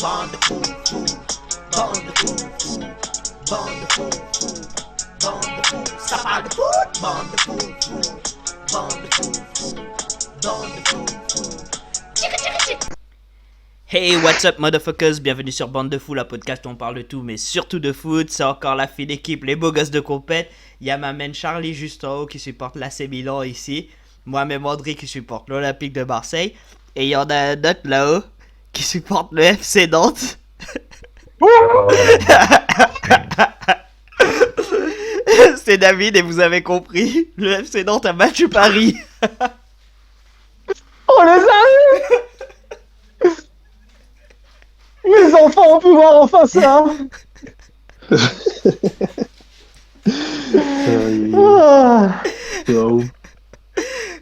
bande de fous, fous, bande de fous, fous, bande de fous, fous, bande de fous. Ça parle de foot, bande de fous, fous, bande de fous, fous, bande de fous, fous. Tchica, tchica, tchica. Hey, what's up, motherfuckers? Bienvenue sur Bande de Fous, la podcast où on parle de tout, mais surtout de foot. C'est encore la fine équipe, les beaux gosses de compète. Il y a ma main Charlie juste en haut qui supporte l'AC Milan ici. Moi-même André qui supporte l'Olympique de Marseille. Et il y en a un autre là-haut qui supporte le FC Nantes. C'est David et vous avez compris, le FC Nantes a battu Paris. Oh les amis! Les enfants ont pu voir enfin ça.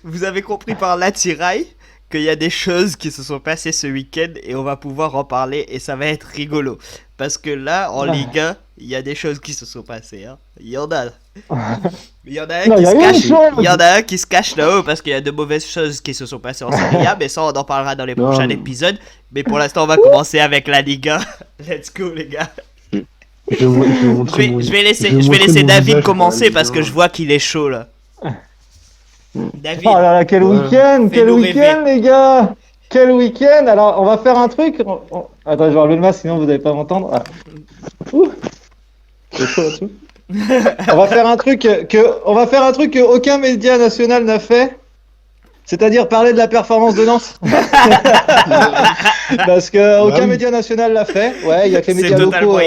Vous avez compris par l'attirail qu'il y a des choses qui se sont passées ce week-end et on va pouvoir en parler et ça va être rigolo. Parce que là, en Ligue 1, il y a des choses qui se sont passées. Hein. Il y en a. Il y en a un qui se cache. Il y en a un qui se cache là-haut parce qu'il y a de mauvaises choses qui se sont passées en Serie A, mais ça on en parlera dans les prochains épisodes. Mais pour l'instant, on va commencer avec la Ligue 1. Let's go les gars. Je vais laisser David commencer parce que je vois qu'il est chaud là. David. Oh là là, quel week-end, les gars. Quel week-end. Alors, on va faire un truc. Attends, je vais enlever le masque, sinon vous n'allez pas m'entendre. Ah. C'est chaud là-dessous. On va faire un truc que aucun média national n'a fait. C'est-à-dire parler de la performance de Nantes. Parce que aucun média national l'a fait. Ouais, il y a que les médias locaux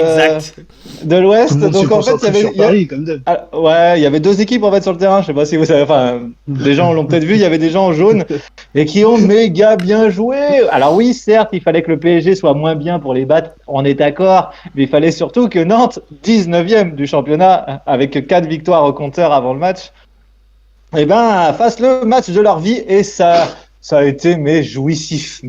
de l'Ouest. Donc en fait, il y avait deux équipes en fait sur le terrain. Je sais pas si vous savez. Enfin, les gens l'ont peut-être vu. Il y avait des gens en jaune et qui ont méga bien joué. Alors oui, certes, il fallait que le PSG soit moins bien pour les battre. On est d'accord. Mais il fallait surtout que Nantes, 19e du championnat, avec 4 victoires au compteur avant le match, eh ben, fasse le match de leur vie et ça a été jouissif.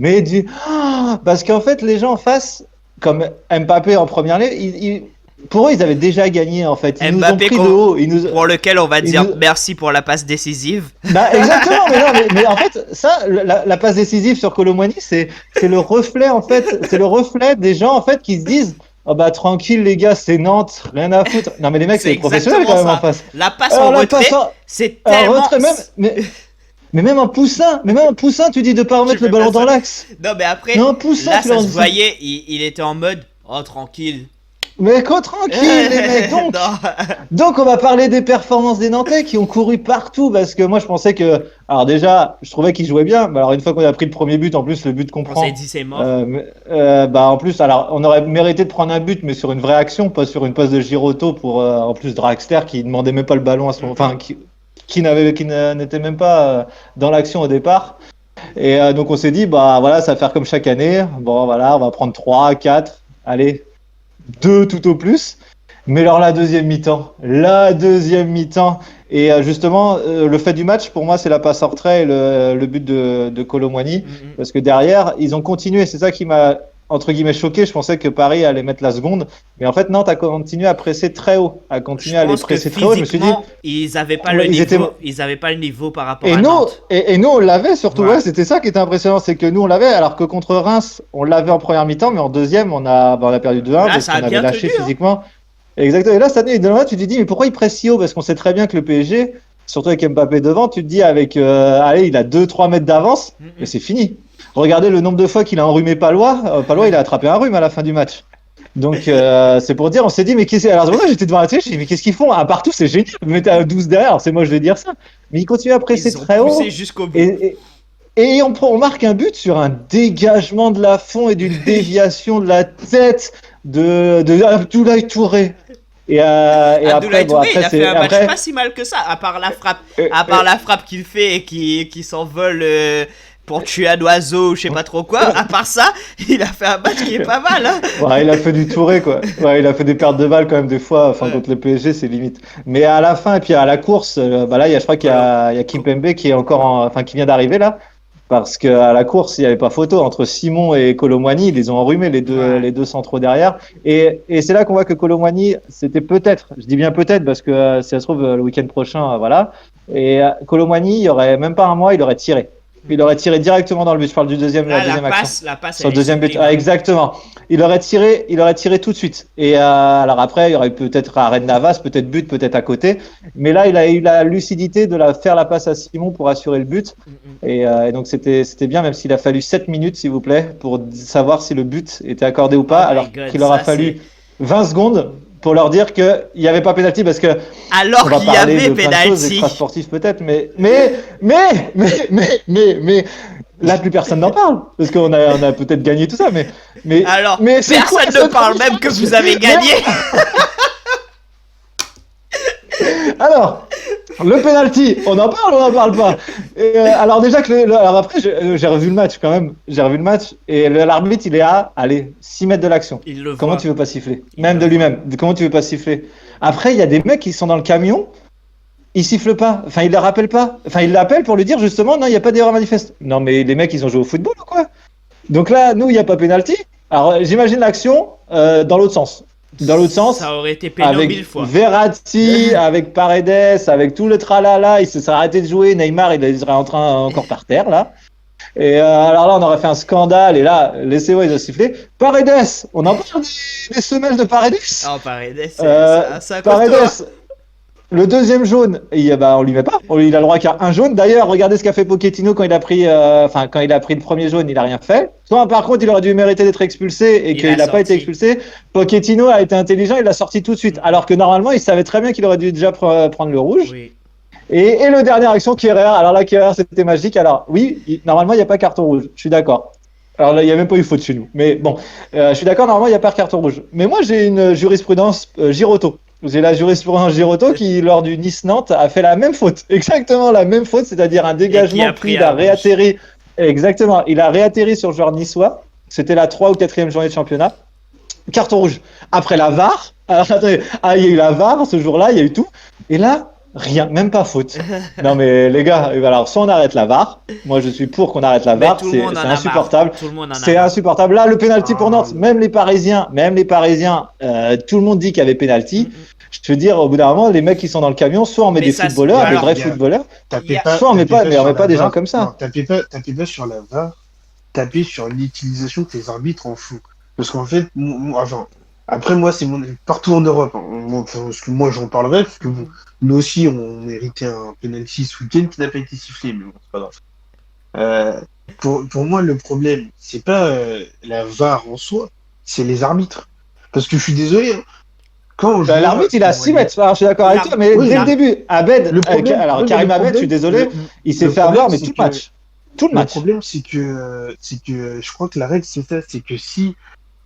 Parce qu'en fait, les gens en face, comme Mbappé en première ligne, pour eux, ils avaient déjà gagné en fait. Ils Mbappé nous ont pris de haut. Pour lequel on va dire merci pour la passe décisive. Bah, exactement. mais en fait, ça, la passe décisive sur Kolo Muani, c'est le reflet en fait. C'est le reflet des gens en fait qui se disent. Oh bah tranquille les gars, c'est Nantes, rien à foutre. Non mais les mecs c'est des professionnels quand même en face. La passe en retrait, c'est tellement... Mais même un poussin, tu dis de pas remettre le ballon dans l'axe. Non mais après, là ça se voyait, il était en mode, oh tranquille. Mais quoi tranquille les mecs, donc on va parler des performances des Nantais qui ont couru partout parce que moi je pensais que, alors déjà je trouvais qu'ils jouaient bien, mais alors une fois qu'on a pris le premier but, en plus le but qu'on prend, on s'est dit c'est mort. En plus alors on aurait mérité de prendre un but mais sur une vraie action, pas sur une passe de Giroto pour en plus Draxler qui demandait même pas le ballon à ce moment, enfin qui n'était même pas dans l'action au départ. Et donc on s'est dit bah voilà ça va faire comme chaque année, bon voilà on va prendre 3, 4, allez 2 tout au plus, mais alors la deuxième mi-temps, et justement le fait du match pour moi c'est la passe en retrait et le but de Kolo Muani, parce que derrière ils ont continué, c'est ça qui m'a entre guillemets choqué, je pensais que Paris allait mettre la seconde, mais en fait Nantes a continué à presser très haut, je me suis dit ils avaient pas le niveau par rapport à Nantes. Et nous on l'avait surtout, ouais, c'était ça qui était impressionnant, c'est que nous on l'avait, alors que contre Reims on l'avait en première mi-temps, mais en deuxième on a perdu 2-1 parce qu'on avait lâché physiquement. Exactement, et là cette année tu te dis mais pourquoi il presse si haut, parce qu'on sait très bien que le PSG, surtout avec Mbappé devant, tu te dis avec allez il a 2-3 mètres d'avance, mais c'est fini. Regardez le nombre de fois qu'il a enrhumé Palois. Palois, il a attrapé un rhume à la fin du match. Donc, c'est pour dire, on s'est dit, mais qu'est-ce que... Alors, c'est pour ça que j'étais devant la télé, je me suis dit, mais qu'est-ce qu'ils font? À partout, c'est génial. Vous mettez à 12 derrière, alors c'est moi, je vais dire ça. Mais ils continuent à presser très haut. Jusqu'au bout. Et on marque un but sur un dégagement de la fond et d'une déviation de la tête de Abdoulaye Touré. Abdoulaye Touré, il a fait un match pas si mal que ça, à part la frappe qu'il fait et qui s'envole pour tuer un oiseau ou je sais pas trop quoi. À part ça, il a fait un match qui est pas mal. Hein. Ouais, il a fait du Touré quoi. Ouais, il a fait des pertes de balles quand même des fois. Enfin, contre le PSG, c'est limite. Mais à la fin et puis à la course, là, je crois qu'il y a Kimpembe qui est encore, qui vient d'arriver là. Parce qu'à la course, il n'y avait pas photo entre Simon et Kolo Muani, ils les ont enrhumés les deux centraux derrière. Et c'est là qu'on voit que Kolo Muani, c'était peut-être, je dis bien peut-être parce que si ça se trouve le week-end prochain, voilà. Et Kolo Muani, il y aurait même pas un mois, il aurait tiré. Il aurait tiré directement dans le but. Je parle du deuxième, la deuxième action. La passe. Sur le deuxième but. Ah, exactement. Il aurait tiré tout de suite. Et alors après, il y aurait peut-être arrêt de Navas, peut-être but, peut-être à côté. Mais là, il a eu la lucidité de faire la passe à Simon pour assurer le but. Et donc c'était bien, même s'il a fallu 7 minutes, s'il vous plaît, pour savoir si le but était accordé ou pas, alors qu'il aura fallu 20 secondes pour leur dire qu'il n'y avait pas pénalty, parce que alors qu'il y avait pénalty, extra-sportif peut-être, mais là plus personne n'en parle, parce qu'on a peut-être gagné tout ça, mais alors personne ne parle même que vous avez gagné. Alors, le penalty, on en parle ou on n'en parle pas? Alors déjà alors après, j'ai revu le match quand même. J'ai revu le match et l'arbitre, il est à 6 mètres de l'action. Comment tu veux pas siffler? Même de lui-même. Comment tu veux pas siffler? Après, il y a des mecs qui sont dans le camion, ils sifflent pas. Enfin, ils le rappellent pas. Enfin, ils l'appellent pour lui dire justement, non, il n'y a pas d'erreur manifeste. Non, mais les mecs, ils ont joué au football ou quoi? Donc là, nous, il n'y a pas penalty. Alors, j'imagine l'action dans l'autre sens. Dans l'autre sens, ça aurait été pénible avec 1000 fois. Verratti, avec Paredes, avec tout le tralala, il se serait arrêté de jouer. Neymar, il serait encore par terre là. Et alors là, on aurait fait un scandale. Et là, les CO, ils ont sifflé. Paredes, on en parle des semelles de Paredes. Oh, Paredes, ça Paredes. Le deuxième jaune, on lui met pas. Il a le droit qu'à un jaune. D'ailleurs, regardez ce qu'a fait Pochettino quand il a pris, quand il a pris le premier jaune, il a rien fait. Par contre, il aurait dû mériter d'être expulsé et qu'il n'a pas été expulsé. Pochettino a été intelligent, il l'a sorti tout de suite. Alors que normalement, il savait très bien qu'il aurait dû déjà prendre le rouge. Oui. Et le dernière action, Kehrer. Alors là, Kehrer, c'était magique. Alors oui, normalement, il n'y a pas carton rouge. Je suis d'accord. Alors là, il n'y a même pas eu faute chez nous. Mais bon, je suis d'accord, normalement, il n'y a pas de carton rouge. Mais moi, j'ai une jurisprudence Girotto. J'ai la jurisprudence Girotto qui, lors du Nice-Nantes, a fait la même faute. Exactement la même faute, c'est-à-dire un dégagement, puis il a réatterri. Exactement, il a réatterri sur le joueur niçois. C'était la 3 ou 4e journée de championnat. Carton rouge. Après la VAR, alors attendez, il y a eu la VAR ce jour-là, il y a eu tout. Et là, rien, même pas faute. Non mais les gars, alors soit on arrête la VAR. Moi je suis pour qu'on arrête la VAR, c'est insupportable. C'est insupportable. Là le penalty pour Nantes, même les Parisiens, tout le monde dit qu'il y avait penalty. Je veux dire, au bout d'un moment, les mecs qui sont dans le camion, soit on met des footballeurs, des vrais footballeurs, soit on met pas des gens comme ça. Tapez pas sur la VAR, tapez sur l'utilisation que les arbitres en font. Parce qu'en fait, après moi, c'est partout en Europe. Parce que moi, j'en parlerai, parce que nous aussi, on méritait un penalty ce week-end qui n'a pas été sifflé, mais bon, c'est pas grave. Pour moi, le problème, c'est pas la VAR en soi, c'est les arbitres. Parce que je suis désolé, l'arbitre, il a 6 mètres. Alors, je suis d'accord avec toi, mais dès le début, Abed, Karim Abed, je suis désolé, il s'est fait avoir, mais tout le match. Le problème, c'est que je crois que la règle, c'est ça, c'est que si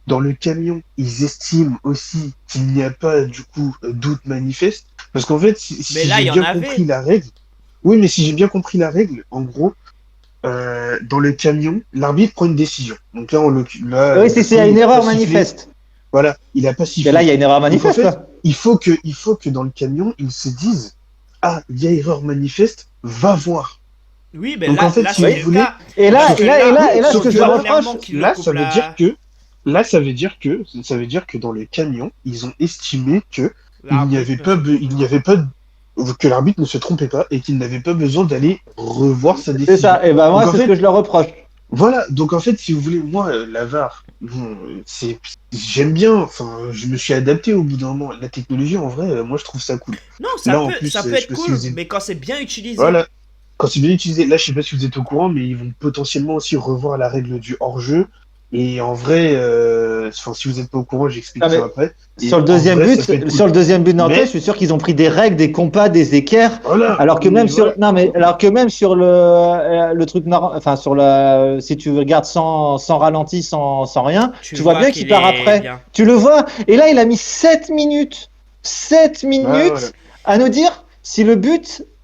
dans le camion, ils estiment aussi qu'il n'y a pas, du coup, doute manifeste, parce qu'en fait, si j'ai bien compris la règle, oui, mais si j'ai bien compris la règle, en gros, dans le camion, l'arbitre prend une décision. Donc là, oui, c'est une erreur manifeste. Voilà, il a pas sifflé. Et là, il y a une erreur manifeste. Donc, en fait, il faut que dans le camion, ils se disent il y a erreur manifeste, va voir. Oui, mais donc, là, en fait, là si vous voulez. Et là, ce que je reproche, là, ça veut dire que dans le camion, ils ont estimé que il n'y avait pas que l'arbitre ne se trompait pas et qu'il n'avait pas besoin d'aller revoir sa décision. C'est ça. Et moi, c'est ce que je leur reproche. Voilà. Donc en fait, si vous voulez, moi, la VAR, j'aime bien. Enfin, je me suis adapté au bout d'un moment. La technologie, en vrai, moi, je trouve ça cool. Non, ça peut être cool, mais quand c'est bien utilisé. Voilà. Quand c'est bien utilisé. Là, je sais pas si vous êtes au courant, mais ils vont potentiellement aussi revoir la règle du hors-jeu. Et en vrai, si vous n'êtes pas au courant, j'explique ça après. Sur le deuxième but nantais, je suis sûr qu'ils ont pris des règles, des compas, des équerres. Voilà, alors que même sur le truc, si tu regardes sans ralenti, sans rien, tu vois bien qu'il part après. Bien. Tu le vois. Et là, il a mis 7 minutes à nous dire si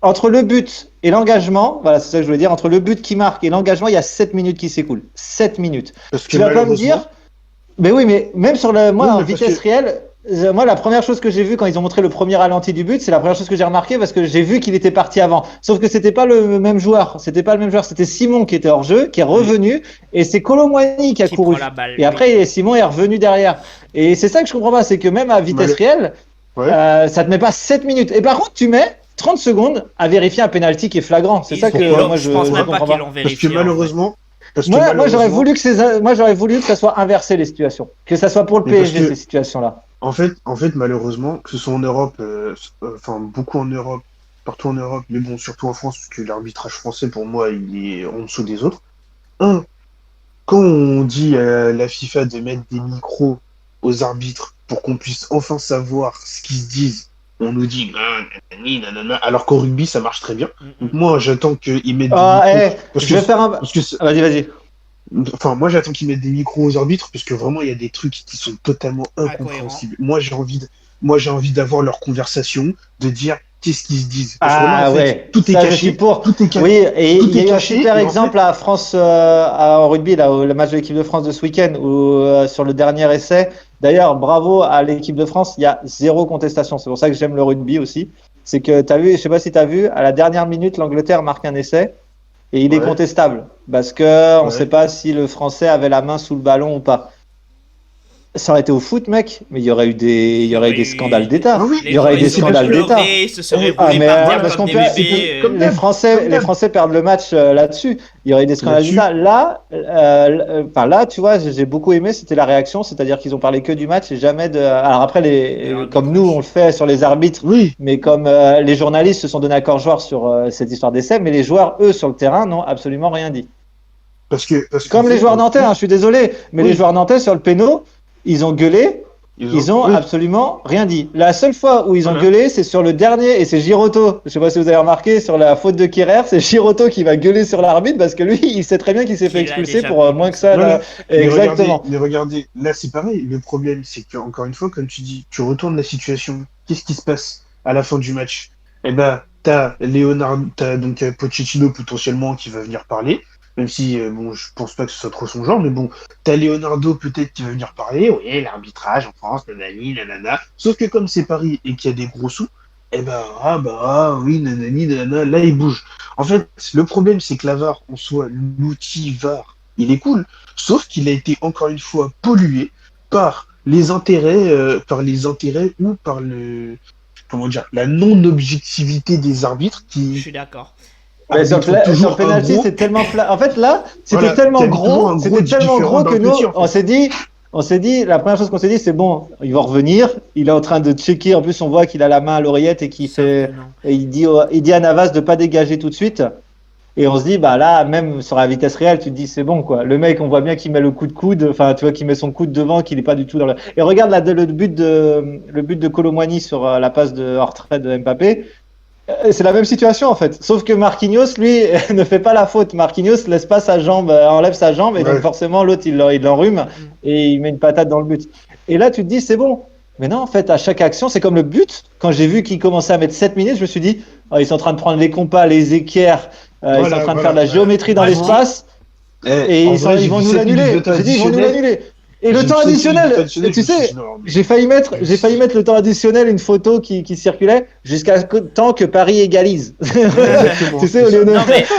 entre le but et l'engagement, voilà, c'est ça que je voulais dire, entre le but qui marque et l'engagement, il y a 7 minutes qui s'écoulent. 7 minutes. Tu vas pas me dire. Mais oui, mais même en vitesse réelle, moi, la première chose que j'ai vue quand ils ont montré le premier ralenti du but, c'est la première chose que j'ai remarqué parce que j'ai vu qu'il était parti avant. Sauf que c'était pas le même joueur. C'était Simon qui était hors jeu, qui est revenu, et c'est Kolo Muani qui a couru. Et après, Simon est revenu derrière. Et c'est ça que je comprends pas, c'est que même à vitesse réelle, ça te met pas 7 minutes. Et par contre, tu mets 30 secondes à vérifier un penalty qui est flagrant. C'est ça que moi je pense même pas comprends qu'ils l'ont vérifié. Moi j'aurais voulu que ça soit inversé les situations, que ça soit pour le PSG ces situations-là. En fait, malheureusement, que ce soit en Europe, beaucoup en Europe, partout en Europe, mais bon, surtout en France, parce que l'arbitrage français, pour moi, il est en dessous des autres. Quand on dit à la FIFA de mettre des micros aux arbitres pour qu'on puisse enfin savoir ce qu'ils se disent, on nous dit nanana, alors qu'au rugby, ça marche très bien. Donc moi, j'attends qu'ils mettent des micros. Vas-y. Enfin, moi, j'attends qu'ils mettent des micros aux arbitres parce que vraiment, il y a des trucs qui sont totalement incompréhensibles. Moi, j'ai envie d'avoir leur conversation, de dire qu'est-ce qu'ils se disent. Parce que là, tout est caché. Tout est caché. Oui, et il y a eu un super exemple à France en rugby, là, le match de l'équipe de France de ce week-end, où sur le dernier essai. D'ailleurs, bravo à l'équipe de France, il y a 0 contestation. C'est pour ça que j'aime le rugby aussi. C'est que tu as vu, je sais pas si tu as vu, à la dernière minute, l'Angleterre marque un essai. Et il est contestable, parce que on sait pas si le Français avait la main sous le ballon ou pas. Ça aurait été au foot, mec, mais il y aurait eu des scandales d'État. Il y aurait eu des scandales d'État. Les Français perdent le match là-dessus. Il y aurait eu des scandales d'État. Là, tu vois, j'ai beaucoup aimé, c'était la réaction, c'est-à-dire qu'ils ont parlé que du match et jamais de. Alors après, comme nous, on le fait sur les arbitres, mais comme les journalistes se sont donné accord joueur sur cette histoire d'essai, mais les joueurs, eux, sur le terrain, n'ont absolument rien dit. Comme les joueurs nantais, je suis désolé, mais les joueurs nantais sur le péno. Ils ont gueulé, ils ont absolument rien dit. La seule fois où ils ont gueulé, c'est sur le dernier, et c'est Giroto. Je sais pas si vous avez remarqué, sur la faute de Kehrer, c'est Giroto qui va gueuler sur l'arbitre parce que lui, il sait très bien qu'il s'est fait expulser pour moins que ça. Là. Exactement. Mais regardez, là c'est pareil. Le problème, c'est qu'encore une fois, comme tu dis, tu retournes la situation. Qu'est-ce qui se passe à la fin du match? Eh ben, t'as donc Pochettino potentiellement qui va venir parler. Même si, je pense pas que ce soit trop son genre, mais bon, t'as Leonardo peut-être qui va venir parler, oui, l'arbitrage en France, nanani, nanana. Sauf que comme c'est Paris et qu'il y a des gros sous, eh ben, oui, nanani, nanana, là, il bouge. En fait, le problème, c'est que la VAR, en soi, l'outil VAR, il est cool, sauf qu'il a été, encore une fois, pollué par les intérêts ou par la non-objectivité des arbitres qui... Je suis d'accord. Sur le penalty, c'est tellement en fait là, c'était tellement gros que nous, on s'est dit, la première chose qu'on s'est dit, c'est bon, il va revenir, il est en train de checker, en plus on voit qu'il a la main à l'oreillette et il dit à Navas de pas dégager tout de suite. Et on se dit, bah là, même sur la vitesse réelle, tu te dis, c'est bon, quoi. Le mec, on voit bien qu'il met le coup de coude, enfin, tu vois, qu'il met son coude devant, qu'il est pas du tout dans le. Et regarde là, le but de Kolo Muani sur la passe de retrait de Mbappé. C'est la même situation en fait, sauf que Marquinhos lui ne fait pas la faute. Marquinhos laisse pas sa jambe, enlève sa jambe et donc forcément l'autre il l'enrhume et il met une patate dans le but. Et là tu te dis c'est bon, mais non en fait à chaque action c'est comme le but. Quand j'ai vu qu'il commençait à mettre 7 minutes, je me suis dit ils sont en train de prendre les compas, les équerres, ils sont en train de faire de la géométrie dans l'espace et ils vont nous l'annuler. J'ai dit ils vont nous l'annuler. Et le temps additionnel, tu sais, j'ai failli mettre le temps additionnel, une photo qui circulait jusqu'à temps que Paris égalise. Tu sais,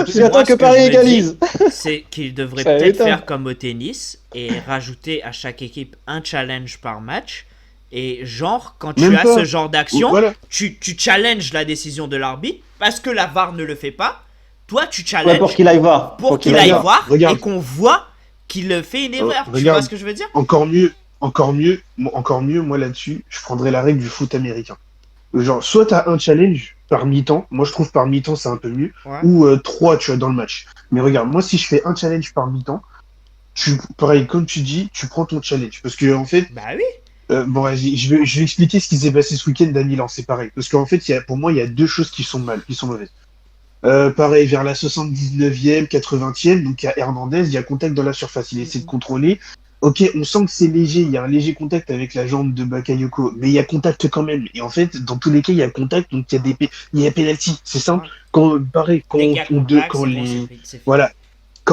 jusqu'à temps que Paris égalise. C'est qu'il devrait peut-être faire comme au tennis et rajouter à chaque équipe un challenge par match. Et genre, quand tu as ce genre d'action, tu challenges la décision de l'arbitre parce que la VAR ne le fait pas. Toi, tu challenges pour qu'il aille voir. Pour qu'il aille voir et qu'on voit qu'il fait une erreur. Tu vois ce que je veux dire? Encore mieux, moi là-dessus, je prendrais la règle du foot américain. Genre, soit t'as un challenge par mi-temps, moi je trouve par mi-temps c'est un peu mieux, ou 3 tu vois dans le match. Mais regarde, moi si je fais un challenge par mi-temps, pareil, comme tu dis, tu prends ton challenge. Parce que en fait. Bah oui. Bon, vas-y, je vais expliquer ce qui s'est passé ce week-end à Milan, c'est pareil. Parce qu'en fait, pour moi, il y a 2 choses qui sont mauvaises. Pareil, vers la 79e, 80e, donc il y a Hernandez, il y a contact dans la surface, il essaie de contrôler. Ok, on sent que c'est léger, il y a un léger contact avec la jambe de Bakayoko, mais il y a contact quand même. Et en fait, dans tous les cas, il y a contact, donc il y a penalty, c'est simple. Quand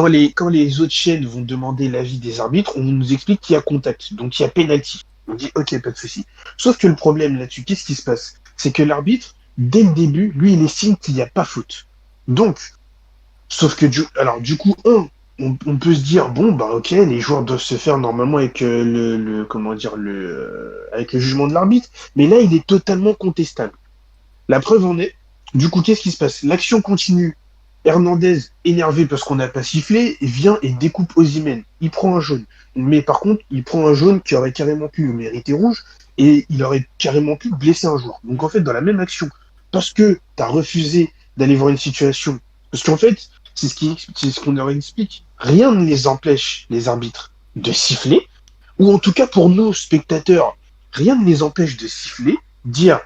les autres chaînes vont demander l'avis des arbitres, on nous explique qu'il y a contact, donc il y a penalty. On dit ok, pas de souci. Sauf que le problème là-dessus, qu'est-ce qui se passe? C'est que l'arbitre, dès le début, lui, il estime qu'il n'y a pas faute. Donc, sauf que du coup, on peut se dire bon bah ok, les joueurs doivent se faire normalement avec avec le jugement de l'arbitre, mais là il est totalement contestable. La preuve en est, Du coup, qu'est-ce qui se passe? L'action continue. Hernandez, énervé parce qu'on n'a pas sifflé, vient et découpe Osimhen. Il prend un jaune. Mais par contre, il prend un jaune qui aurait carrément pu mériter rouge et il aurait carrément pu blesser un joueur. Donc en fait, dans la même action, parce que tu as refusé d'aller voir une situation, parce qu'en fait, c'est ce qu'on leur explique. Rien ne les empêche, les arbitres, de siffler, ou en tout cas pour nos spectateurs, rien ne les empêche de siffler, dire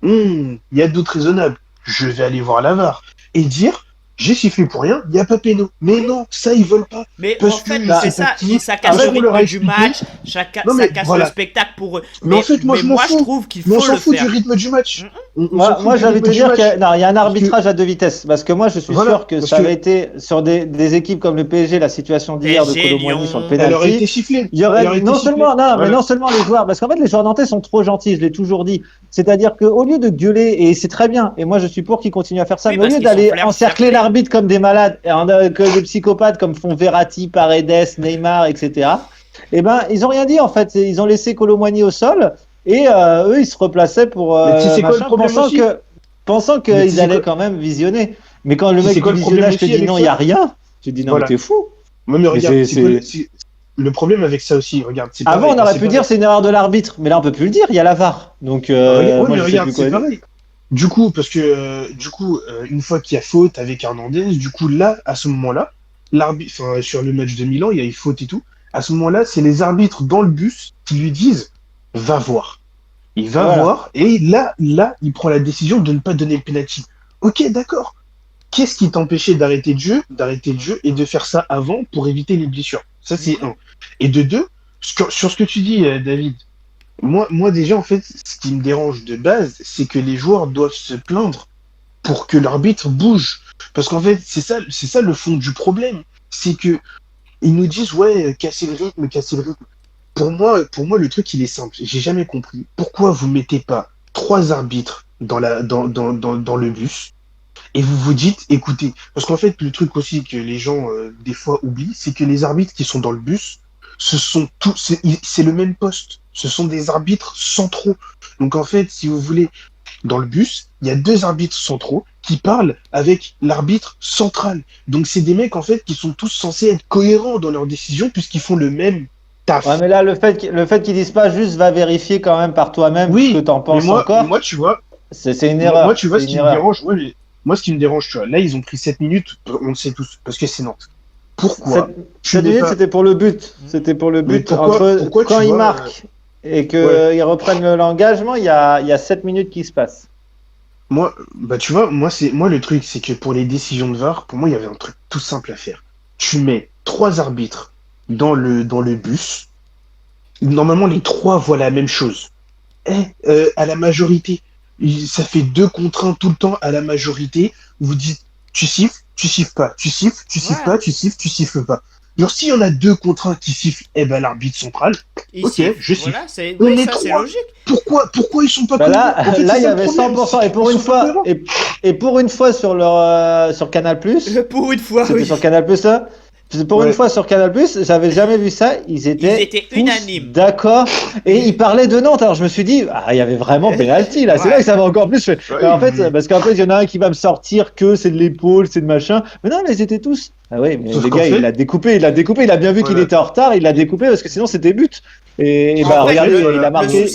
il y a d'autres raisonnables, je vais aller voir la VAR, et dire j'ai sifflé pour rien, il n'y a pas péno. Mais non, ça ils veulent pas. Mais en fait, c'est ça casse le rythme du match, ça casse le spectacle pour eux. Mais en fait, moi je trouve qu'il faut le faire. On s'en fout du rythme du match. Moi j'ai envie de te dire qu'il y a un arbitrage à deux vitesses. Parce que moi je suis sûr que ça avait été sur des équipes comme le PSG, la situation d'hier de Kolo Muani sur le pénalty. Elle aurait été sifflée. Il y aurait non seulement les joueurs, parce qu'en fait les joueurs nantais sont trop gentils, je l'ai toujours dit. C'est-à-dire qu'au lieu de gueuler, et c'est très bien, et moi je suis pour qu'ils continuent à faire ça, mais au lieu d'aller encercler l'arbitre comme des malades, que des psychopathes comme font Verratti, Paredes, Neymar, etc. Eh ben, ils ont rien dit en fait. Ils ont laissé Kolo Muani au sol et eux, ils se replaçaient pour pensant qu'ils allaient quand même visionner. Mais quand le mec du visionnage te dit non, il y a rien, tu te dis non, mais t'es fou. Mais regarde, le problème avec ça aussi, regarde. Avant, on aurait pu dire c'est une erreur de l'arbitre, mais là, on peut plus le dire. Il y a la VAR. Donc, mais regarde, c'est pareil. Du coup, parce que une fois qu'il y a faute avec Hernandez, du coup là, à ce moment-là, l'arbitre, sur le match de Milan, il y a eu faute et tout. À ce moment-là, c'est les arbitres dans le bus qui lui disent va voir. Il va voir et là, il prend la décision de ne pas donner le penalty. Ok, d'accord. Qu'est-ce qui t'empêchait d'arrêter le jeu et de faire ça avant pour éviter les blessures? Ça c'est un. Et de deux, sur ce que tu dis, David. Moi déjà, en fait, ce qui me dérange de base, c'est que les joueurs doivent se plaindre pour que l'arbitre bouge. Parce qu'en fait, c'est ça le fond du problème. C'est que ils nous disent, ouais, casser le rythme. Pour moi, le truc, il est simple. J'ai jamais compris. Pourquoi vous mettez pas 3 arbitres dans le bus et vous vous dites, écoutez, parce qu'en fait, le truc aussi que les gens, des fois, oublient, c'est que les arbitres qui sont dans le bus, c'est le même poste. Ce sont des arbitres centraux. Donc en fait, si vous voulez, dans le bus, il y a 2 arbitres centraux qui parlent avec l'arbitre central. Donc c'est des mecs en fait qui sont tous censés être cohérents dans leurs décisions puisqu'ils font le même taf. Ouais, mais là le fait qu'ils disent pas juste va vérifier quand même par toi-même ce que t'en penses encore. Moi tu vois, c'est une erreur. Moi tu vois ce qui me dérange, moi ce qui me dérange, tu vois, là ils ont pris 7 minutes, on le sait tous, parce que c'est Nantes. Pourquoi 7 minutes c'était pour le but. C'était pour le but. Pourquoi quand ils marquent et qu'ils reprennent l'engagement, il y a 7 minutes qui se passent. Moi, tu vois, moi le truc, c'est que pour les décisions de VAR, pour moi, il y avait un truc tout simple à faire. Tu mets 3 arbitres dans le bus. Normalement, les 3 voient la même chose. À la majorité, ça fait 2 contre 1 tout le temps à la majorité. Vous dites, tu siffles pas, tu siffles pas, tu siffles pas. Genre, s'il y en a 2 contre 1 qui sifflent, l'arbitre central, je siffle. Voilà, c'est logique. Pourquoi ils sont pas là, il y avait 100%. Et pour une fois sur Canal+. Pour une fois, c'était sur Canal+, ça. Pour une fois sur Canal+, j'avais jamais vu ça. Ils étaient unanimes. D'accord. Et ils parlaient de Nantes. Alors je me suis dit, il y avait vraiment penalty là. C'est là que ça va encore plus. En fait, parce qu'en fait, il y en a un qui va me sortir que c'est de l'épaule, c'est de machin. Mais non, mais ils étaient tous. Ah oui, mais les gars, il l'a découpé. Il a bien vu qu'il était en retard. Il l'a découpé parce que sinon c'était but. Et regardez,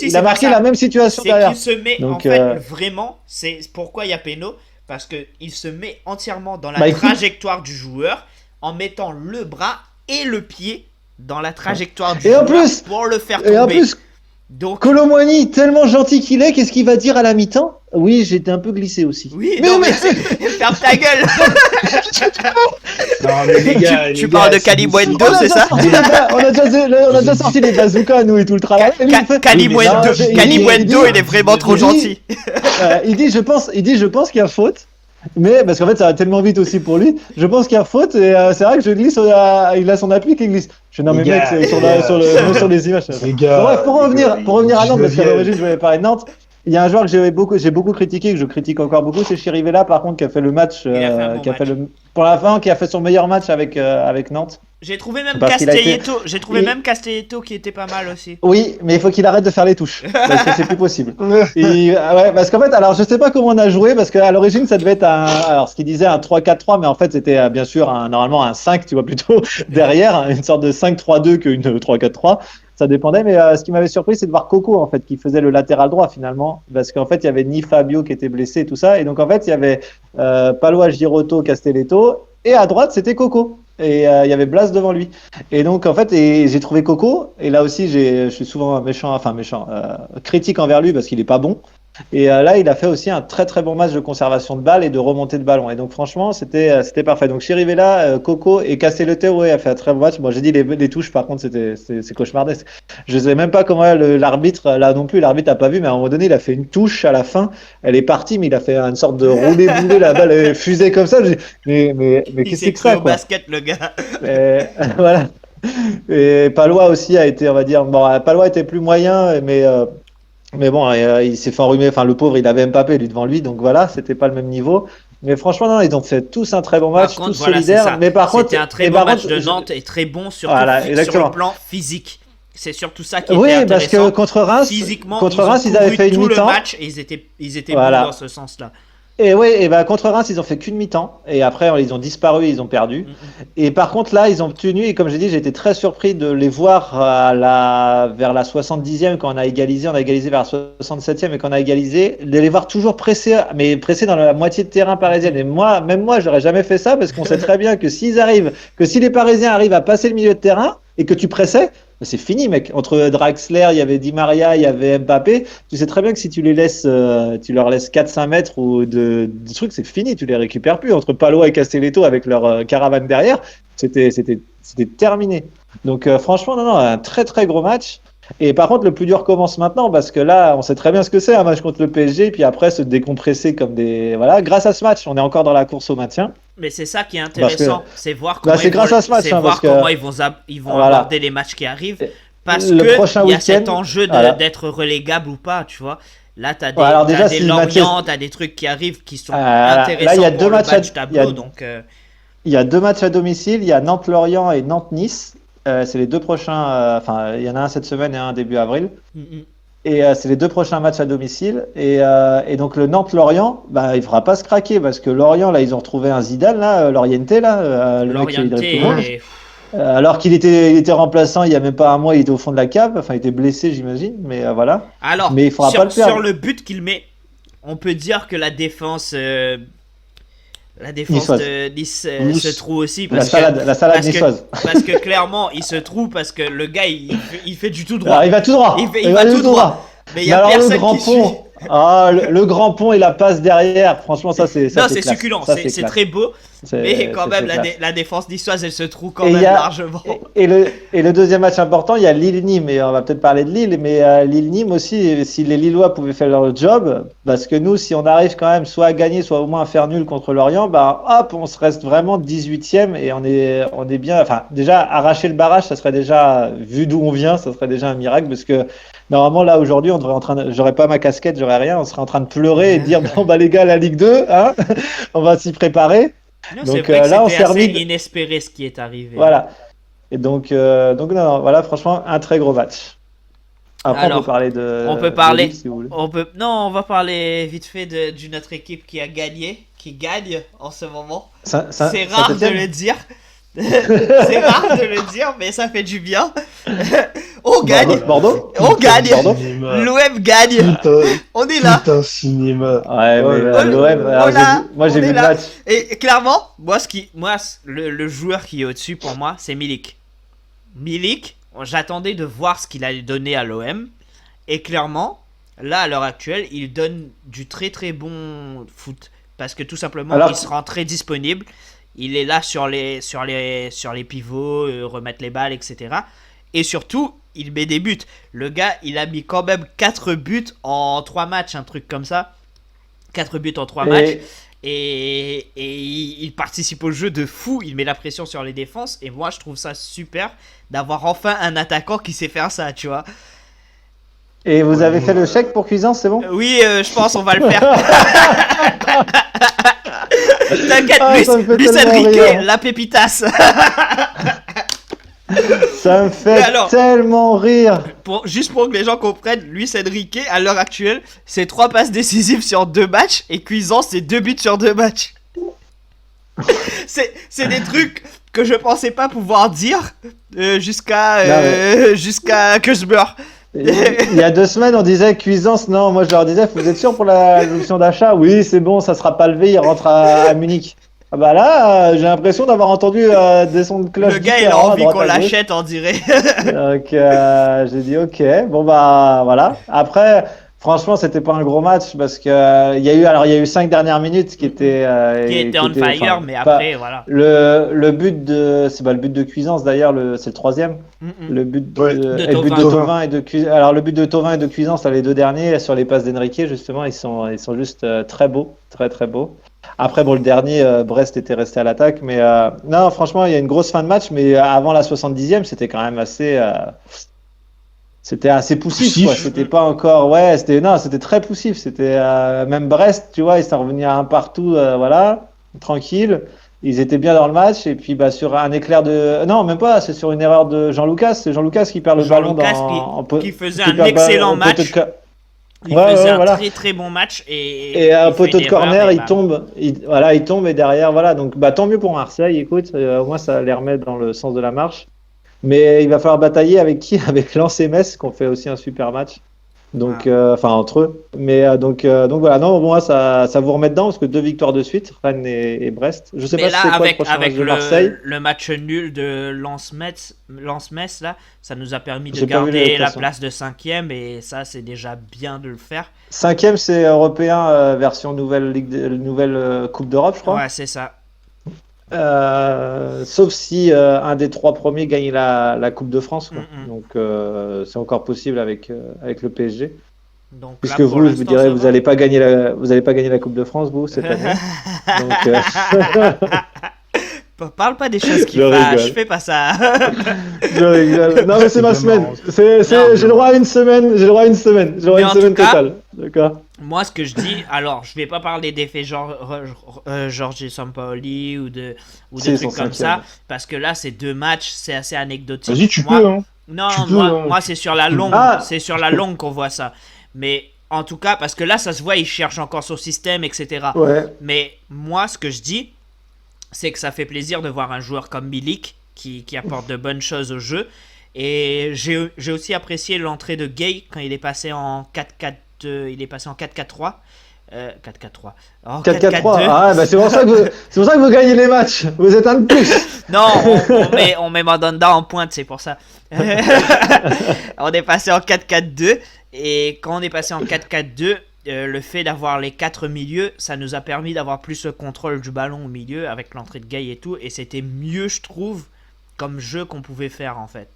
il a marqué la même situation derrière. C'est qu'il se met, donc, en fait, vraiment, c'est pourquoi il y a péno, parce qu'il se met entièrement dans la trajectoire du joueur, en mettant le bras et le pied dans la trajectoire du joueur pour le faire tomber. Et en plus, Kolo Muani, tellement gentil qu'il est, qu'est-ce qu'il va dire à la mi-temps? Oui, j'étais un peu glissé aussi. Oui, mais ferme ta gueule. Non, mais les gars, tu parles de Kalimuendo, c'est ça? On a déjà sorti les bazookas, nous, et tout le travail. Kalimuendo, il est vraiment trop gentil. Il dit, je pense qu'il y a faute. Mais parce qu'en fait ça va tellement vite aussi pour lui, je pense qu'il y a faute et c'est vrai que je glisse, il a son appui qui glisse. Je non mais mec, sur les images. Les gars, bref, pour revenir à Nantes, parce qu'à l'origine je voulais parler de Nantes. Il y a un joueur que j'ai beaucoup critiqué, que je critique encore beaucoup, c'est Chirivella, par contre, qui a fait le match, pour la fin, qui a fait son meilleur match avec Nantes. J'ai trouvé même Castelletto qui était pas mal aussi. Oui, mais il faut qu'il arrête de faire les touches, parce que c'est plus possible. Parce qu'en fait, alors je sais pas comment on a joué, parce qu'à l'origine ça devait être ce qu'il disait un 3-4-3, mais en fait c'était bien sûr normalement un 5, tu vois, plutôt derrière, une sorte de 5-3-2 qu'une 3-4-3. Ça dépendait, mais ce qui m'avait surpris, c'est de voir Coco en fait qui faisait le latéral droit finalement, parce qu'en fait il y avait ni Fabio qui était blessé et tout ça, et donc en fait il y avait Palois, Girotto, Castelletto, et à droite c'était Coco. Et il y avait Blas devant lui. Et donc, en fait, j'ai trouvé Coco. Et là aussi, je suis souvent critique envers lui parce qu'il est pas bon. Et là, il a fait aussi un très très bon match de conservation de balles et de remontée de ballon. Et donc, franchement, c'était parfait. Donc, Chirivella, Coco et Castelletto, a fait un très bon match. Bon, j'ai dit les touches, par contre, c'est cauchemardesque. Je sais même pas comment l'arbitre, là non plus, l'arbitre a pas vu, mais à un moment donné, il a fait une touche à la fin. Elle est partie, mais il a fait une sorte de roulé-boulé, la balle est fusée comme ça. Mais qu'est-ce que c'est que ça, quoi? Basket, le gars. Voilà. Et Palois aussi a été, on va dire, Palois était plus moyen, mais bon, il s'est fait enrhumer. Enfin, le pauvre, il avait Mbappé lui devant lui, donc voilà, c'était pas le même niveau. Mais franchement, non, ils ont fait tous un très bon match, tous solidaires. Mais par contre, c'était un très bon match de Nantes et très bon surtout sur le plan physique. C'est surtout ça qui était intéressant. Oui, parce que contre Reims, physiquement, ils avaient fait une mi-temps. Le match et ils étaient bons dans ce sens-là. Et contre Reims, ils ont fait qu'une mi-temps. Et après, ils ont disparu, ils ont perdu. Et par contre, là, ils ont tenu. Et comme j'ai dit, j'ai été très surpris de les voir vers la 70e quand on a égalisé. On a égalisé vers la 67e et quand on a égalisé. De les voir toujours pressés dans la moitié de terrain parisienne. Et même moi, j'aurais jamais fait ça parce qu'on sait très bien que si les Parisiens arrivent à passer le milieu de terrain et que tu pressais, c'est fini, mec. Entre Draxler, il y avait Di Maria, il y avait Mbappé. Tu sais très bien que si tu les laisses, tu leur laisses 4-5 mètres ou de trucs, c'est fini. Tu les récupères plus. Entre Palois et Castelletto avec leur caravane derrière, c'était terminé. Donc franchement, non, un très très gros match. Et par contre, le plus dur commence maintenant parce que là, on sait très bien ce que c'est un match contre le PSG, et puis après se décompresser comme des grâce à ce match, on est encore dans la course au maintien. Mais c'est ça qui est intéressant, c'est voir comment ils vont aborder les matchs qui arrivent, parce que il y a cet enjeu d'être relégable ou pas, tu vois. Là, t'as des Lorient, t'as des trucs qui arrivent qui sont intéressants. Là, il y a deux matchs du tableau, donc. Il y a 2 matchs à domicile, il y a Nantes-Lorient et Nantes-Nice. C'est les 2 prochains. Il y en a un cette semaine et un début avril. Et c'est les 2 prochains matchs à domicile. Et donc le Nantes-Lorient, il fera pas se craquer parce que Lorient, là, ils ont retrouvé un Zidane, là, Lorienté, là, le mec qui est alors qu'il était remplaçant il y a même pas un mois, il était au fond de la cave. Enfin, il était blessé, j'imagine. Mais voilà. Alors, mais il faudra pas le perdre. Sur le but qu'il met, on peut dire que la défense. De Nice se trouve aussi la salade niçoise. Parce que clairement il se trouve parce que le gars il fait du tout droit. Alors, il va tout droit. Il va tout droit. Mais il y a personne qui suit. Le grand pont et la passe derrière, franchement ça c'est succulent, c'est très beau. Mais quand même la défense niçoise elle se trouve quand même largement. Et le deuxième match important, il y a Lille-Nîmes, et on va peut-être parler de Lille, mais Lille-Nîmes aussi, si les Lillois pouvaient faire leur job, parce que nous si on arrive quand même soit à gagner, soit au moins à faire nul contre Lorient, on se reste vraiment 18e et on est bien, enfin déjà arracher le barrage, ça serait déjà, vu d'où on vient, ça serait déjà un miracle, parce que normalement là aujourd'hui j'aurais pas ma casquette, j'aurais rien, on serait en train de pleurer et de dire bon les gars, la Ligue 2, hein, on va s'y préparer. Non, donc là on s'est remis inespéré ce qui est arrivé. Voilà. Et donc non, voilà, franchement un très gros match. Après on peut parler de Ligue, si vous voulez. On va parler vite fait d'une autre équipe qui gagne en ce moment. C'est rare de le dire. C'est rare de le dire, mais ça fait du bien. On gagne. Bordeaux. On gagne. L'OM gagne. On est là. Putain, cinéma. Ouais, mais l'OM. Moi, j'ai vu le match. Et clairement, le joueur qui est au-dessus pour moi, c'est Milik. Milik, j'attendais de voir ce qu'il allait donner à l'OM. Et clairement, là, à l'heure actuelle, il donne du très très bon foot. Parce que tout simplement, il se rend très disponible. Il est là sur les pivots, remettre les balles, etc. Et surtout, il met des buts. Le gars, il a mis quand même 4 buts en 3 matchs, un truc comme ça. 4 buts en 3 matchs. Et il participe au jeu de fou. Il met la pression sur les défenses. Et moi, je trouve ça super d'avoir enfin un attaquant qui sait faire ça, tu vois. Et vous avez fait le chèque pour Cuisance, c'est bon? Oui, je pense on va le faire. T'inquiète, Luis Enrique, la pépitas. Ça me fait tellement rire. Juste pour que les gens comprennent, Luis Enrique, à l'heure actuelle, c'est 3 passes décisives sur 2 matchs et Cuisance, c'est 2 buts sur 2 matchs. C'est des trucs que je pensais pas pouvoir dire jusqu'à que je meure. Il y a 2 semaines, on disait Cuisance. Non, moi je leur disais, vous êtes sûr pour l'option d'achat? Oui, c'est bon, ça sera pas levé, il rentre à Munich. Ah bah là, j'ai l'impression d'avoir entendu des sons de cloche. Le gars, il a envie qu'on l'achète, on dirait. Donc j'ai dit ok, bon bah voilà. Après, franchement, c'était pas un gros match parce que il y a eu 5 dernières minutes qui étaient on fire, mais après voilà. Le but c'est pas le but de Cuisance d'ailleurs, c'est le 3e. Le but de Thauvin et de Cuisance. Alors le but de Thauvin et de Cuisance, les 2 derniers sur les passes d'Enrique, justement, ils sont juste très beaux, très très beaux. Après, bon, le dernier, Brest était resté à l'attaque, mais non, franchement, il y a une grosse fin de match, mais avant la 70e, c'était quand même c'était assez poussif, quoi. C'était pas encore, c'était très poussif. C'était même Brest, tu vois, ils sont revenus à un partout, voilà, tranquille. Ils étaient bien dans le match, et puis sur un éclair non, même pas, c'est sur une erreur de Jean-Lucas. C'est Jean-Lucas qui perd le ballon qui faisait un excellent match. Il faisait un très très bon match et un poteau de corner, il tombe, il tombe et derrière, voilà. Donc tant mieux pour Marseille, écoute, au moins ça les remet dans le sens de la marche. Mais il va falloir batailler avec qui? Avec Lens et Metz, qui ont fait aussi un super match. Donc, entre eux. Mais donc voilà, non, bon, moi, ça vous remet dedans parce que 2 victoires de suite, Rennes et Brest. Je sais pas si c'est quoi le prochain match de Marseille. Le match nul de Lens-Metz, là, ça nous a permis de garder la place de 5e et ça, c'est déjà bien de le faire. 5e, c'est européen, version nouvelle Coupe d'Europe, je crois. Ouais, c'est ça. Sauf si un des 3 premiers gagne la Coupe de France, quoi. Donc c'est encore possible avec le PSG. Donc, puisque là, vous direz vous n'allez pas gagner la Coupe de France, vous, cette année. Parle pas des choses qui fâchent, je fais pas ça. Je rigole. Non mais c'est ma semaine. J'ai le droit à une semaine. J'ai une semaine totale. D'accord. Moi, ce que je dis, alors, je vais pas parler d'effet Jorge Sampaoli ou de trucs comme ça, parce que là, c'est 2 matchs, c'est assez anecdotique. Vas-y, tu peux. Hein. Non, moi, c'est sur la longue, c'est sur la longue qu'on voit ça. Mais en tout cas, parce que là, ça se voit, il cherche encore son système, etc. Ouais. Mais moi, ce que je dis, c'est que ça fait plaisir de voir un joueur comme Milik qui apporte de bonnes choses au jeu. Et j'ai aussi apprécié l'entrée de Gay quand il est passé en 4-4. Il est passé en 4-4-3. 4-4-3. Oh, 4-4-3. Ah, bah c'est pour ça que vous gagnez les matchs. Vous êtes un de plus. Non, on met Mandanda en pointe, c'est pour ça. On est passé en 4-4-2. Et quand on est passé en 4-4-2, le fait d'avoir les 4 milieux, ça nous a permis d'avoir plus le contrôle du ballon au milieu avec l'entrée de Gay et tout. Et c'était mieux, je trouve, comme jeu qu'on pouvait faire en fait.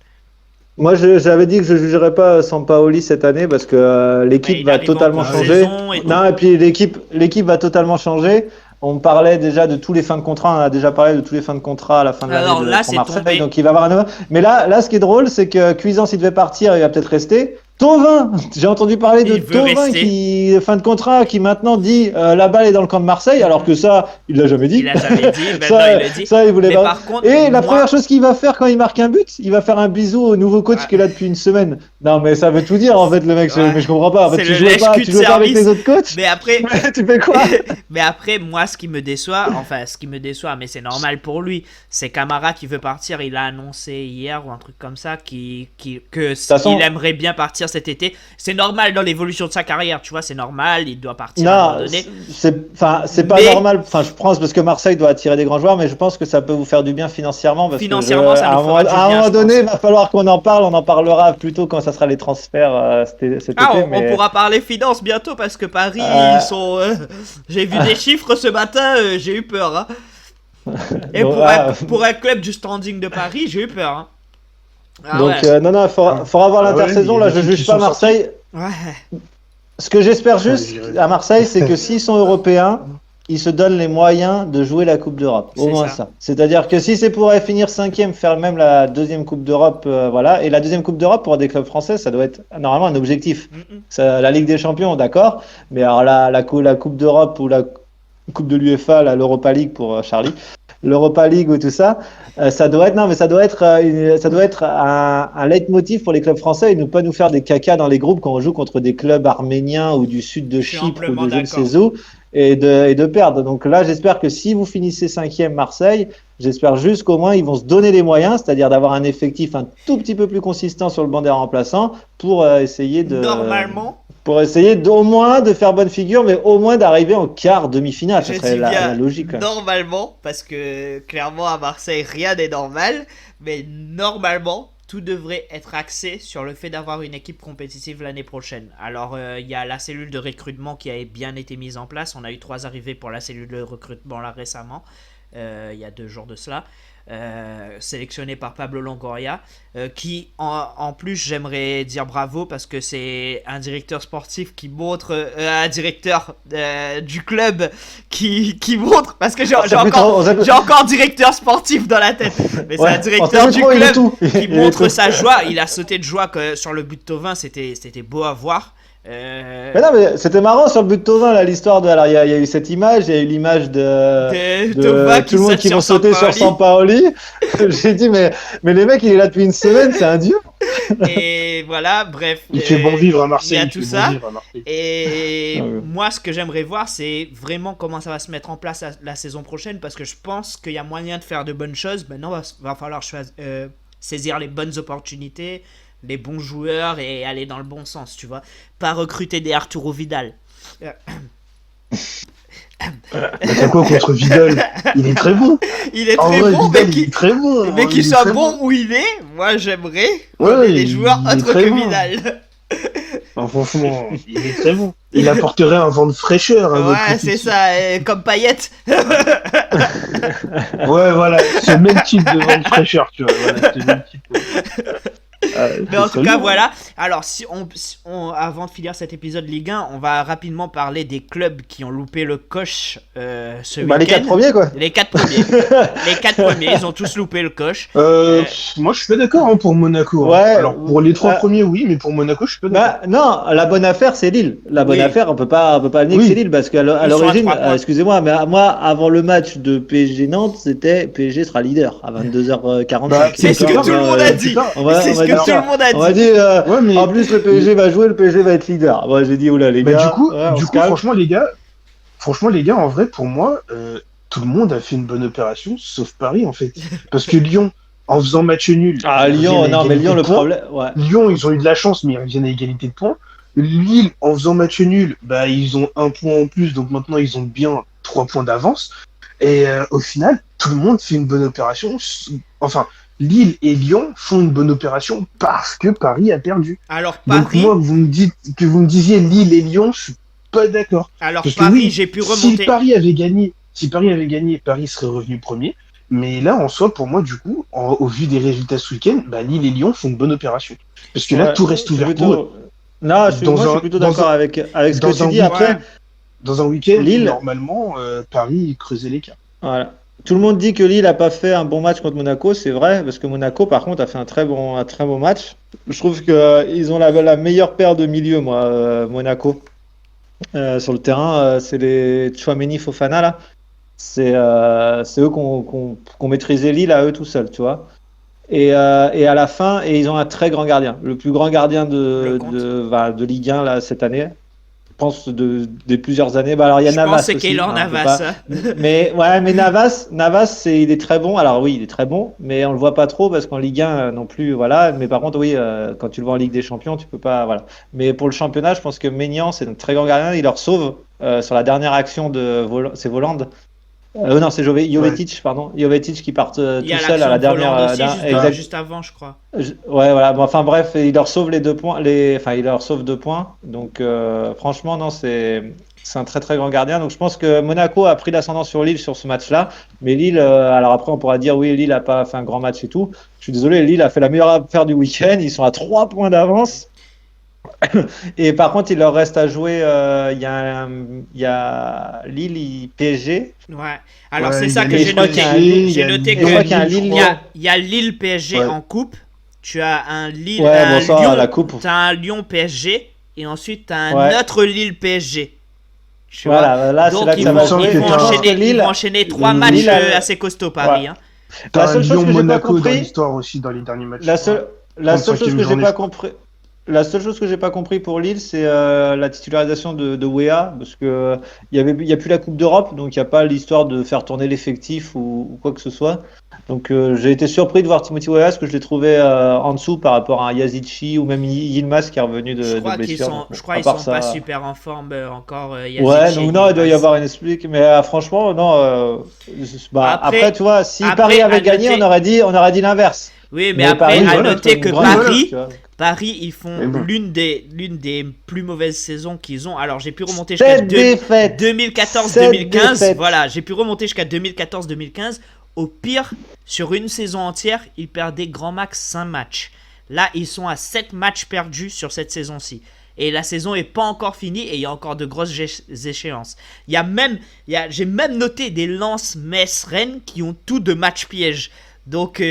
Moi, j'avais dit que je ne jugerais pas Sampaoli cette année parce que l'équipe va totalement changer. Non, et puis l'équipe va totalement changer. On parlait déjà de tous les fins de contrat. On a déjà parlé de tous les fins de contrat à la fin de l'année pour Marseille. Tombé. Donc il va avoir un nouveau. Mais là, ce qui est drôle, c'est que Cuisance, il devait partir, il va peut-être rester. Thauvin, j'ai entendu parler de Thauvin qui fin de contrat, qui maintenant dit la balle est dans le camp de Marseille, alors que ça, il l'a jamais dit. Il l'a jamais dit. il le dit. Ça, il voulait pas. Et la première chose qu'il va faire quand il marque un but, il va faire un bisou au nouveau coach qui est là depuis une semaine. Non, mais ça veut tout dire en fait, le mec. Mais je comprends pas. En fait, tu joues pas avec les autres coachs. Mais après, tu fais quoi? Mais après, moi, ce qui me déçoit, mais c'est normal pour lui, c'est Camara qui veut partir. Il a annoncé hier ou un truc comme ça qu'il aimerait bien partir cet été. C'est normal dans l'évolution de sa carrière, tu vois, c'est normal, il doit partir à un moment donné. C'est pas normal, je pense, parce que Marseille doit attirer des grands joueurs, mais je pense que ça peut vous faire du bien financièrement. Parce financièrement, ça nous fera du bien. À un moment donné, il va falloir qu'on en parle, on en parlera plutôt quand ça sera les transferts cet été. On pourra parler finance bientôt, parce que Paris, ils sont... j'ai vu des chiffres ce matin, j'ai eu peur. Hein. Et pour un club du standing de Paris, j'ai eu peur. Hein. Donc il faudra voir l'intersaison. Là, je juge pas Marseille. Ouais. Ce que j'espère juste à Marseille, c'est que s'ils sont européens, ils se donnent les moyens de jouer la Coupe d'Europe. Au moins ça. C'est-à-dire que si c'est pour finir 5e, faire même la deuxième Coupe d'Europe, voilà. Et la deuxième Coupe d'Europe pour des clubs français, ça doit être normalement un objectif. La Ligue des Champions, d'accord. Mais alors la Coupe d'Europe ou la Coupe de l'UEFA, l'Europa League pour Charlie, l'Europa League ou tout ça, ça doit être un leitmotiv pour les clubs français et ne pas nous faire des cacas dans les groupes quand on joue contre des clubs arméniens ou du sud de Chypre ou de je ne sais où et de perdre. Donc là, j'espère que si vous finissez 5e Marseille, j'espère juste qu'au moins ils vont se donner les moyens, c'est-à-dire d'avoir un effectif un tout petit peu plus consistant sur le banc des remplaçants pour essayer de... Normalement. Pour essayer au moins de faire bonne figure, mais au moins d'arriver en quart demi-finale. Ce serait la logique. Normalement, parce que clairement à Marseille, rien n'est normal, mais normalement, tout devrait être axé sur le fait d'avoir une équipe compétitive l'année prochaine. Alors, il y a la cellule de recrutement qui a bien été mise en place. On a eu 3 arrivées pour la cellule de recrutement là récemment, il y a 2 jours de cela. Sélectionné par Pablo Longoria, qui en plus j'aimerais dire bravo parce que c'est un directeur sportif qui montre un directeur du club qui montre, parce que j'ai encore directeur sportif dans la tête, mais c'est un directeur du club qui montre sa joie. Il a sauté de joie sur le but de Thauvin, c'était beau à voir. Mais non, mais c'était marrant sur le but de Thauvin, là, l'histoire de. Alors, il y a eu cette image, il y a eu l'image de Thauvin tout le monde qui vont sauter sur Sampaoli. J'ai dit, mais les mecs, il est là depuis une semaine, c'est un dieu. Et voilà, bref. Il fait bon vivre à Marseille. Il y a tout ça. Et moi, ce que j'aimerais voir, c'est vraiment comment ça va se mettre en place la saison prochaine, parce que je pense qu'il y a moyen de faire de bonnes choses. Maintenant, va falloir saisir les bonnes opportunités, les bons joueurs et aller dans le bon sens, tu vois. Pas recruter des Arturo Vidal. T'as quoi contre Vidal? Il est très bon. Il est très bon, Vidal, il est très bon. Mais qu'il soit bon où il est, moi j'aimerais des joueurs autres que Vidal. Non, franchement, il est très bon. Il apporterait un vent de fraîcheur. Ouais, c'est ça, comme Payet. Ouais, voilà, ce même type de vent de fraîcheur, tu vois. Voilà, ce même type. Mais en tout cas, voilà. Alors, si on, avant de finir cet épisode Ligue 1, on va rapidement parler des clubs qui ont loupé le coche ce week-end. Les 4 premiers, quoi. Les 4 premiers. Les 4 premiers, ils ont tous loupé le coche. Moi, je suis pas d'accord pour Monaco. Ouais, alors, pour les 3 premiers, oui, mais pour Monaco, je suis pas d'accord. Non, la bonne affaire, c'est Lille. La bonne affaire, on peut pas nier que c'est Lille, parce qu'à l'origine, excusez-moi, mais moi, avant le match de PSG Nantes, c'était PSG sera leader à 22h45. C'est ce que tout le monde a dit. Tout le monde a dit. On m'a dit, en plus le PSG va jouer, le PSG va être leader. Moi j'ai dit, oula les gars. Du coup, franchement les gars, en vrai, pour moi, tout le monde a fait une bonne opération, sauf Paris en fait. Parce que Lyon, en faisant match nul. Ah Lyon, non mais Lyon le problème. Ouais. Lyon, ils ont eu de la chance, mais ils reviennent à égalité de points. Lille, en faisant match nul, bah ils ont 1 point en plus, donc maintenant ils ont bien 3 points d'avance. Et au final, tout le monde fait une bonne opération. Enfin. Lille et Lyon font une bonne opération parce que Paris a perdu. Alors Paris... Donc moi, vous me disiez Lille et Lyon, je suis pas d'accord. Alors parce Paris, j'ai pu remonter. Si Paris avait gagné, Paris serait revenu premier. Mais là, en soi, pour moi, du coup, au vu des résultats ce week-end, Lille et Lyon font une bonne opération. Parce que là, tout reste ouvert pour eux. Non, je suis plutôt d'accord avec ce que tu dis. Après, dans un week-end, Lille, normalement, Paris creusait l'écart. Voilà. Tout le monde dit que Lille n'a pas fait un bon match contre Monaco, c'est vrai, parce que Monaco, par contre, a fait un très bon match. Je trouve qu'ils ont la meilleure paire de milieu, moi, Monaco. Sur le terrain, c'est les Tchouaméni Fofana, là. C'est eux qu'on maîtrisait Lille à eux tout seuls, tu vois. Et à la fin, ils ont un très grand gardien, le plus grand gardien de Ligue 1 là, cette année. Je pense des plusieurs années. Alors il y a Navas. Je pense que c'est Keylor Navas. Mais Navas, il est très bon. Alors oui, il est très bon, mais on le voit pas trop parce qu'en Ligue 1 non plus, voilà. Mais par contre, oui, quand tu le vois en Ligue des Champions, tu peux pas, voilà. Mais pour le championnat, je pense que Maignan, c'est un très grand gardien. Il leur sauve sur la dernière action c'est Voland. Non, c'est Jovetic, pardon. Jovetic qui part tout seul à la dernière. Juste avant, je crois. Ouais, voilà. Bon, enfin bref, il leur sauve les 2 points. Il leur sauve 2 points. Donc, franchement, non, c'est un très très grand gardien. Donc, je pense que Monaco a pris l'ascendant sur Lille sur ce match-là. Mais Lille, alors après, on pourra dire oui, Lille a pas fait un grand match et tout. Je suis désolé, Lille a fait la meilleure affaire du week-end. Ils sont à 3 points d'avance. Et par contre, il leur reste à jouer. Il y a Lille, PSG. Ouais. Alors c'est ça que j'ai noté. J'ai noté que il y a Lille PSG en coupe. Tu as un Lille, Lyon, la coupe. T'as un Lyon PSG et ensuite t'as un autre Lille PSG. Voilà, là c'est là que ça va jouer. Ils vont enchaîner 3 matchs assez costauds Paris. Hein. La seule chose que j'ai pas compris dans l'histoire aussi dans les derniers matchs. La seule chose que j'ai pas compris. La seule chose que j'ai pas compris pour Lille, c'est la titularisation de Weah, parce que il y a plus la Coupe d'Europe, donc il y a pas l'histoire de faire tourner l'effectif ou quoi que ce soit. Donc j'ai été surpris de voir Timothy Weah, parce que je l'ai trouvé en dessous par rapport à Yazici ou même Yilmaz qui est revenu de blessure. Je crois qu'ils sont pas super en forme encore. Ouais, donc non, il doit y avoir une explique, mais franchement non. Après tu vois, si Paris avait gagné, on aurait dit l'inverse. Oui, mais après à noter que Paris, ils font l'une des plus mauvaises saisons qu'ils ont. Alors, j'ai pu remonter jusqu'à 2014-2015. Voilà, j'ai pu remonter jusqu'à 2014-2015. Au pire, sur une saison entière, ils perdaient grand max 5 matchs. Là, ils sont à 7 matchs perdus sur cette saison-ci. Et la saison n'est pas encore finie et il y a encore de grosses échéances. J'ai même noté des Lens, Metz, Rennes qui ont tout de matchs pièges. Donc,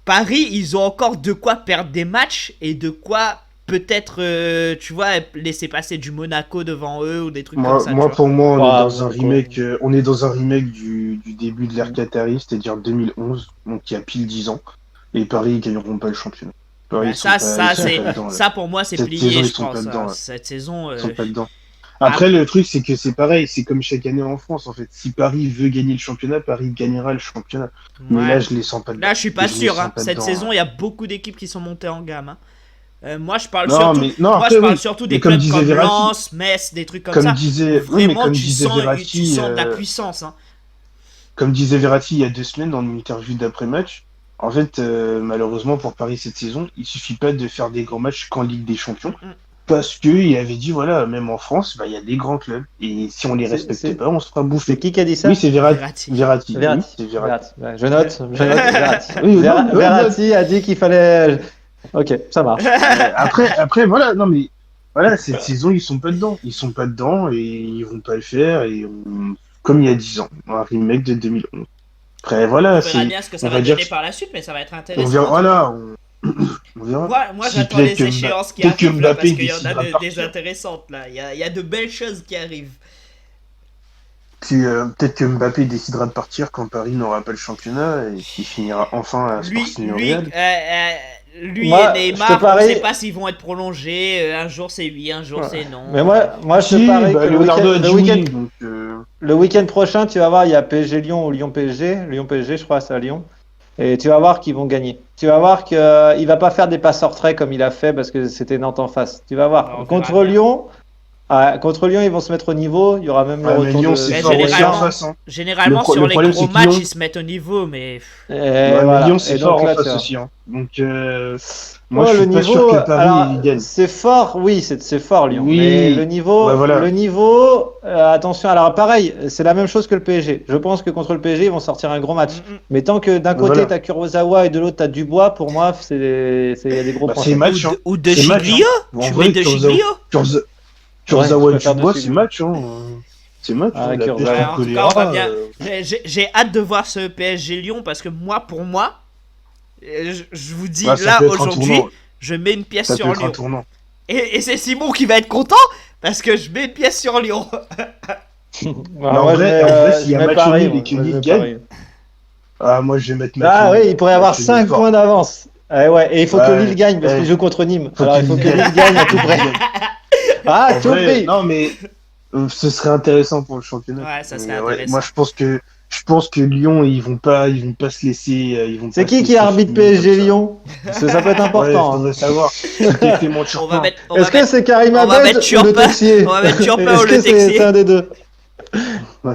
Paris, ils ont encore de quoi perdre des matchs et de quoi peut-être, tu vois, laisser passer du Monaco devant eux ou des trucs comme ça. Pour moi, on est dans un remake du début de l'ère Qatari, c'est-à-dire 2011, donc il y a pile 10 ans. Et Paris, ils gagneront pas le championnat. Ça pour moi, c'est plié, je pense. Cette saison, ils sont pas dedans. Après, le truc, c'est que c'est pareil, c'est comme chaque année en France, en fait. Si Paris veut gagner le championnat, Paris gagnera le championnat. Mais là, je les sens pas dedans. Là, je suis pas sûr. Cette saison, il y a beaucoup d'équipes qui sont montées en gamme. Moi, je parle surtout des clubs comme Lens, Metz, des trucs comme ça. Vraiment, tu sens de la puissance. Comme disait Verratti il y a 2 semaines dans une interview d'après-match, en fait, malheureusement pour Paris cette saison, il suffit pas de faire des grands matchs qu'en Ligue des Champions. Parce qu'il avait dit, voilà, même en France, il y a des grands clubs. Et si on les respectait pas, on se fera bouffer. C'est qui a dit ça? Oui, c'est Verratti. Verratti. Ouais, je note Verratti. Verratti a dit qu'il fallait... Ok, ça marche. Après, voilà, non mais... Voilà, cette saison, ils sont pas dedans. Ils sont pas dedans et ils vont pas le faire. Comme il y a 10 ans, un remake de 2011. Après, voilà, on verra bien ce que ça va donner par la suite, mais ça va être intéressant. On verra. Moi j'attends les échéances qui arrivent là, parce qu'il y en a des intéressantes là. Il y a de belles choses qui arrivent. Peut-être que Mbappé décidera de partir quand Paris n'aura pas le championnat et qu'il finira enfin à Sporting Real. Lui et Neymar, on ne sait pas s'ils vont être prolongés. Un jour c'est oui, un jour c'est non. Mais moi je te parie que le week-end prochain, tu vas voir, il y a PSG Lyon ou Lyon PSG. Lyon PSG, je crois, c'est à Lyon. Et tu vas voir qu'ils vont gagner. Tu vas voir qu'il ne va pas faire des passes hors trait comme il a fait parce que c'était Nantes en face. Tu vas voir. Alors, contre Lyon, ils vont se mettre au niveau. Il y aura même le retour Lyon, généralement, sur les gros matchs, ils se mettent au niveau. Mais Lyon, c'est fort en face aussi. Donc, moi, je suis pas sûr que Paris gagne. C'est fort, oui, c'est fort Lyon. Oui. Mais le niveau, attention. Alors pareil, c'est la même chose que le PSG. Je pense que contre le PSG, ils vont sortir un gros match. Mais tant que d'un côté t'as Kurzawa et de l'autre t'as Dubois, pour moi, il y a des gros points. C'est match. Ou de Giglio. Tu mets de Giglio. Kurzawa et Dubois, c'est match. C'est match. En tout cas, on va bien. J'ai hâte de voir ce PSG Lyon parce que pour moi. Je vous dis là aujourd'hui, je mets une pièce sur Lyon. Et c'est Simon qui va être content parce que je mets une pièce sur Lyon. En vrai, s'il y a match nul et que Lille gagne, moi je vais mettre. Oui, il pourrait y avoir 5 points d'avance. Et il faut que Lille gagne parce qu'il joue contre Nîmes. Alors il faut que Lille gagne à tout prix. Tout prix. Non mais ce serait intéressant pour le championnat. Ouais, ça serait intéressant. Moi je pense que Lyon, ils vont pas se laisser. C'est qui arbitre PSG Lyon? Parce que ça peut être important. Faudrait savoir. Est-ce que c'est Karim Abed ou Le Texier? On va mettre Turpin ou Le Texier. C'est un des deux.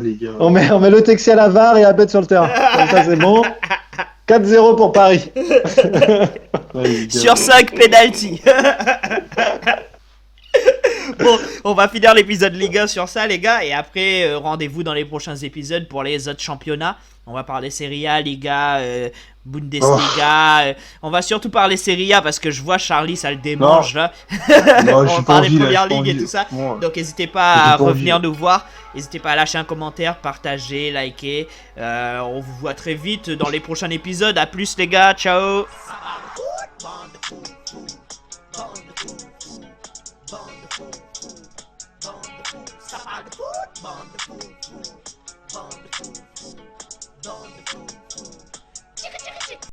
Les gars. On met Le Texier à la VAR et Abed sur le terrain. Comme ça, c'est bon. 4-0 pour Paris. Sur 5 penalty. Bon, on va finir l'épisode Ligue 1 sur ça, les gars. Et après, rendez-vous dans les prochains épisodes pour les autres championnats. On va parler Serie A, Liga, Bundesliga. On va surtout parler Serie A parce que je vois Charlie, ça le démange là. Non, On va parler Première Ligue et tout ça. Ouais. Donc n'hésitez pas à revenir nous voir. N'hésitez pas à lâcher un commentaire, partager, liker. On vous voit très vite dans les prochains épisodes. À plus les gars, ciao.